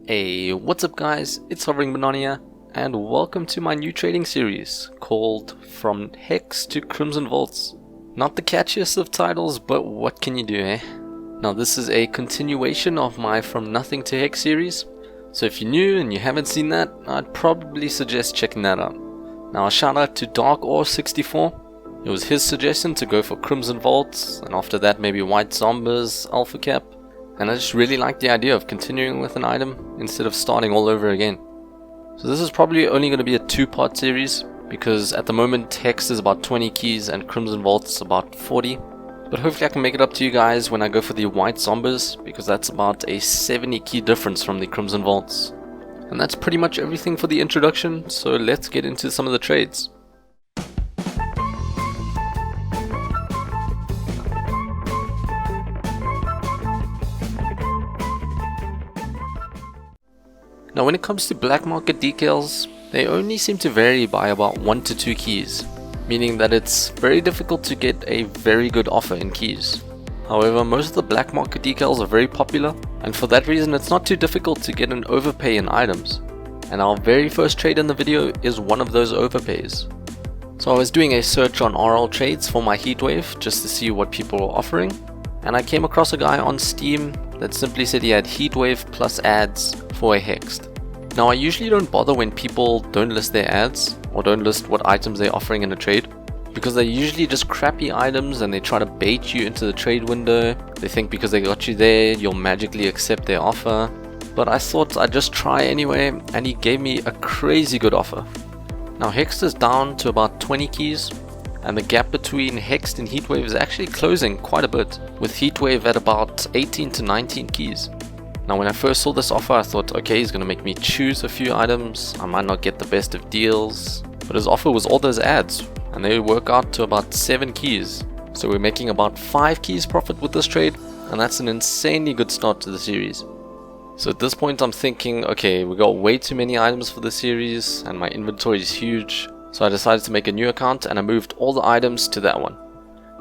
Hey, what's up guys, it's Hovering Banania, and welcome to my new trading series called From Hexed to Crimson Volts. Not the catchiest of titles, but what can you do, eh? Now this is a continuation of my From Nothing to Hexed series, so if you're new and you haven't seen that, I'd probably suggest checking that out. Now a shout out to Dark64, it was his suggestion to go for Crimson Volts, and after that maybe White Zombies, Alpha Cap. And I just really like the idea of continuing with an item instead of starting all over again. So this is probably only going to be a two-part series, because at the moment Hexed is about 20 keys and Crimson Volts about 40. But hopefully I can make it up to you guys when I go for the White Zombies, because that's about a 70 key difference from the Crimson Volts. And that's pretty much everything for the introduction, so let's get into some of the trades. Now when it comes to black market decals, they only seem to vary by about 1 to 2 keys, meaning that it's very difficult to get a very good offer in keys. However, most of the black market decals are very popular, and for that reason it's not too difficult to get an overpay in items. And our very first trade in the video is one of those overpays. So I was doing a search on RL trades for my heatwave just to see what people were offering, and I came across a guy on Steam that simply said he had heatwave plus ads for a Hexed. Now I usually don't bother when people don't list their ads or don't list what items they're offering in a trade, because they're usually just crappy items and they try to bait you into the trade window. They think because they got you there you'll magically accept their offer. But I thought I'd just try anyway, and he gave me a crazy good offer. Now Hexed is down to about 20 keys, and the gap between Hexed and Heatwave is actually closing quite a bit, with Heatwave at about 18 to 19 keys. Now when I first saw this offer I thought, okay, he's gonna make me choose a few items, I might not get the best of deals, but his offer was all those ads, and they work out to about 7 keys. So we're making about 5 keys profit with this trade, and that's an insanely good start to the series. So at this point I'm thinking, okay, we got way too many items for the series, and my inventory is huge, so I decided to make a new account and I moved all the items to that one.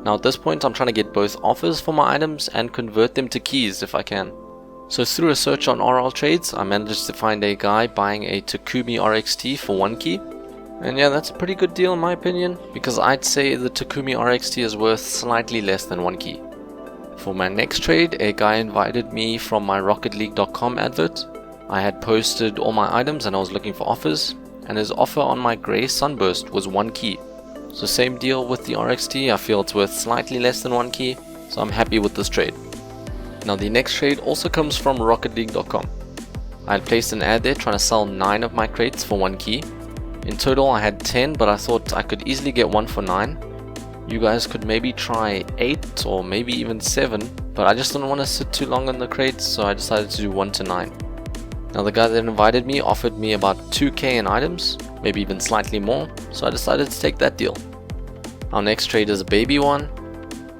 Now at this point I'm trying to get both offers for my items and convert them to keys if I can. So through a search on RL trades, I managed to find a guy buying a Takumi RXT for 1 key. And yeah, that's a pretty good deal in my opinion, because I'd say the Takumi RXT is worth slightly less than 1 key. For my next trade, a guy invited me from my RocketLeague.com advert. I had posted all my items and I was looking for offers, and his offer on my grey Sunburst was 1 key. So same deal with the RXT, I feel it's worth slightly less than 1 key, so I'm happy with this trade. Now the next trade also comes from RocketLeague.com. I had placed an ad there trying to sell 9 of my crates for 1 key. In total I had 10, but I thought I could easily get 1 for 9. You guys could maybe try 8 or maybe even 7, but I just didn't want to sit too long on the crates, so I decided to do 1 to 9. Now the guy that invited me offered me about 2k in items, maybe even slightly more, so I decided to take that deal. Our next trade is a baby one.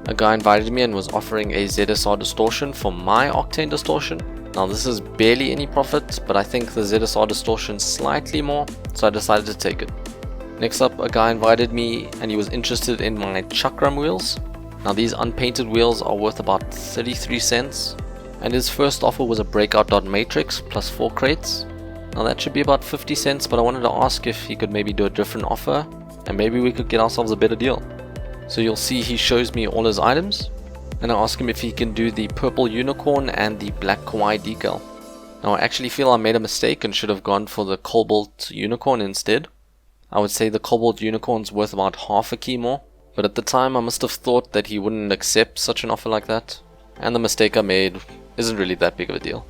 A guy invited me and was offering a ZSR distortion for my Octane distortion. Now this is barely any profit, but I think the ZSR distortion slightly more, so I decided to take it. Next up, a guy invited me and he was interested in my Chakram wheels. Now these unpainted wheels are worth about 33 cents, and his first offer was a breakout matrix plus 4 crates. Now that should be about 50 cents, but I wanted to ask if he could maybe do a different offer and maybe we could get ourselves a better deal. So you'll see he shows me all his items, and I ask him if he can do the purple unicorn and the black kawaii decal. Now I actually feel I made a mistake and should have gone for the cobalt unicorn instead. I would say the cobalt unicorn's worth about half a key more, but at the time I must have thought that he wouldn't accept such an offer like that, and the mistake I made isn't really that big of a deal.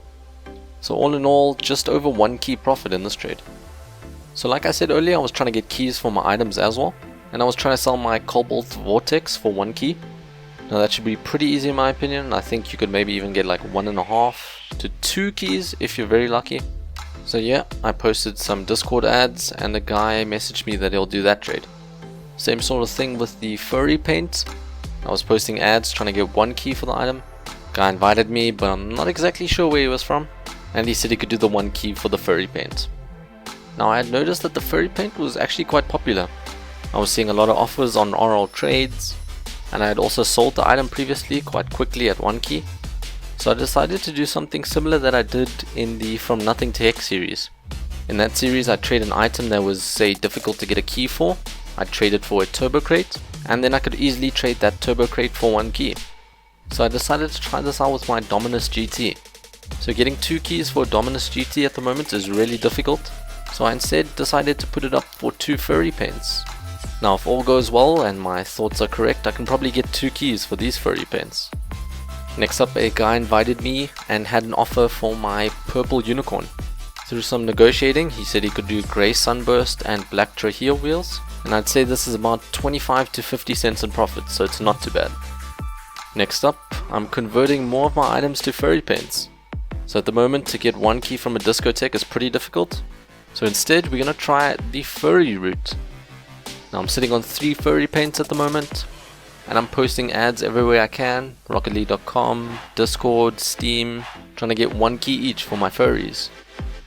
So all in all, just over 1 key profit in this trade. So like I said earlier, I was trying to get keys for my items as well, and I was trying to sell my Cobalt Vortex for 1 key. Now that should be pretty easy in my opinion. I think you could maybe even get like 1.5 to 2 keys if you're very lucky. So yeah, I posted some Discord ads and a guy messaged me that he'll do that trade. Same sort of thing with the furry paint. I was posting ads trying to get 1 key for the item. Guy invited me, but I'm not exactly sure where he was from, and he said he could do the 1 key for the furry paint. Now I had noticed that the furry paint was actually quite popular. I was seeing a lot of offers on RL trades, and I had also sold the item previously quite quickly at 1 key. So I decided to do something similar that I did in the From Nothing to Hexed series. In that series I trade an item that was, say, difficult to get a key for. I'd trade it for a turbo crate, and then I could easily trade that turbo crate for 1 key. So I decided to try this out with my Dominus GT. So getting 2 keys for Dominus GT at the moment is really difficult, so I instead decided to put it up for 2 furry paints. Now if all goes well and my thoughts are correct, I can probably get 2 keys for these furry paints. Next up, a guy invited me and had an offer for my purple unicorn. Through some negotiating, he said he could do grey sunburst and black trachea wheels, and I'd say this is about 25 to 50 cents in profit, so it's not too bad. Next up, I'm converting more of my items to furry paints. So at the moment, to get 1 key from a discotheque is pretty difficult, so instead we're going to try the furry route. Now I'm sitting on 3 furry paints at the moment, and I'm posting ads everywhere I can, RocketLeague.com, Discord, Steam, trying to get 1 key each for my furries.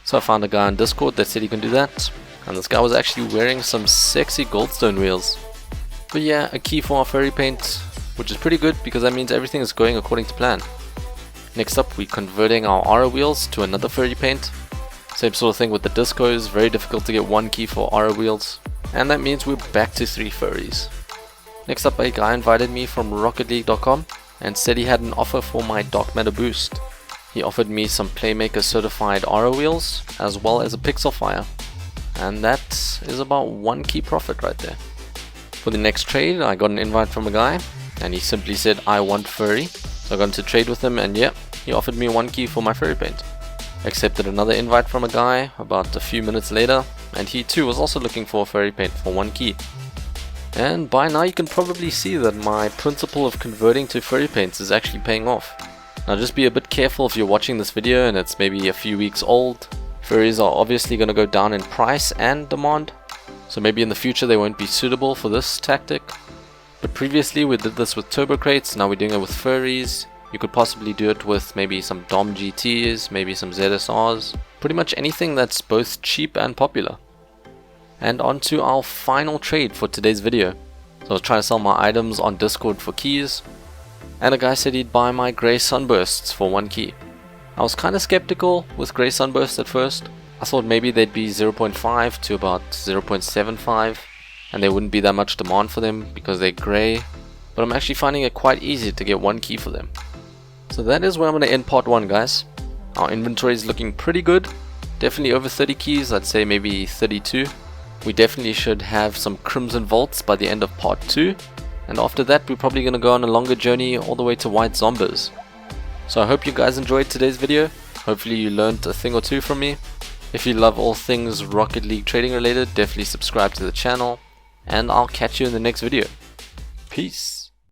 So I found a guy on Discord that said he can do that, and this guy was actually wearing some sexy goldstone wheels. But yeah, a key for our furry paint, which is pretty good because that means everything is going according to plan. Next up, we're converting our aura wheels to another furry paint. Same sort of thing with the discos, very difficult to get 1 key for aura wheels, and that means we're back to 3 furries. Next up, a guy invited me from RocketLeague.com and said he had an offer for my Dark Matter boost. He offered me some Playmaker certified aura wheels as well as a pixel fire, and that is about 1 key profit right there. For the next trade, I got an invite from a guy and he simply said I want furry, so I got into trade with him, and yeah, he offered me 1 key for my furry paint. I accepted another invite from a guy about a few minutes later, and he too was also looking for a furry paint for 1 key. And by now you can probably see that my principle of converting to furry paints is actually paying off. Now just be a bit careful if you're watching this video and it's maybe a few weeks old. Furries are obviously going to go down in price and demand, so maybe in the future they won't be suitable for this tactic. But previously we did this with turbo crates, now we're doing it with furries. You could possibly do it with maybe some Dom GTs, maybe some ZSRs, pretty much anything that's both cheap and popular. And on to our final trade for today's video. So I was trying to sell my items on Discord for keys, and a guy said he'd buy my grey sunbursts for 1 key. I was kinda skeptical with grey sunbursts at first. I thought maybe they'd be 0.5 to about 0.75, and there wouldn't be that much demand for them because they're grey, but I'm actually finding it quite easy to get 1 key for them. So that is where I'm going to end part 1, guys. Our inventory is looking pretty good, definitely over 30 keys, I'd say maybe 32. We definitely should have some Crimson Volts by the end of part 2, and after that we're probably going to go on a longer journey all the way to White Zombies. So I hope you guys enjoyed today's video, hopefully you learned a thing or two from me. If you love all things Rocket League trading related, definitely subscribe to the channel, and I'll catch you in the next video. Peace!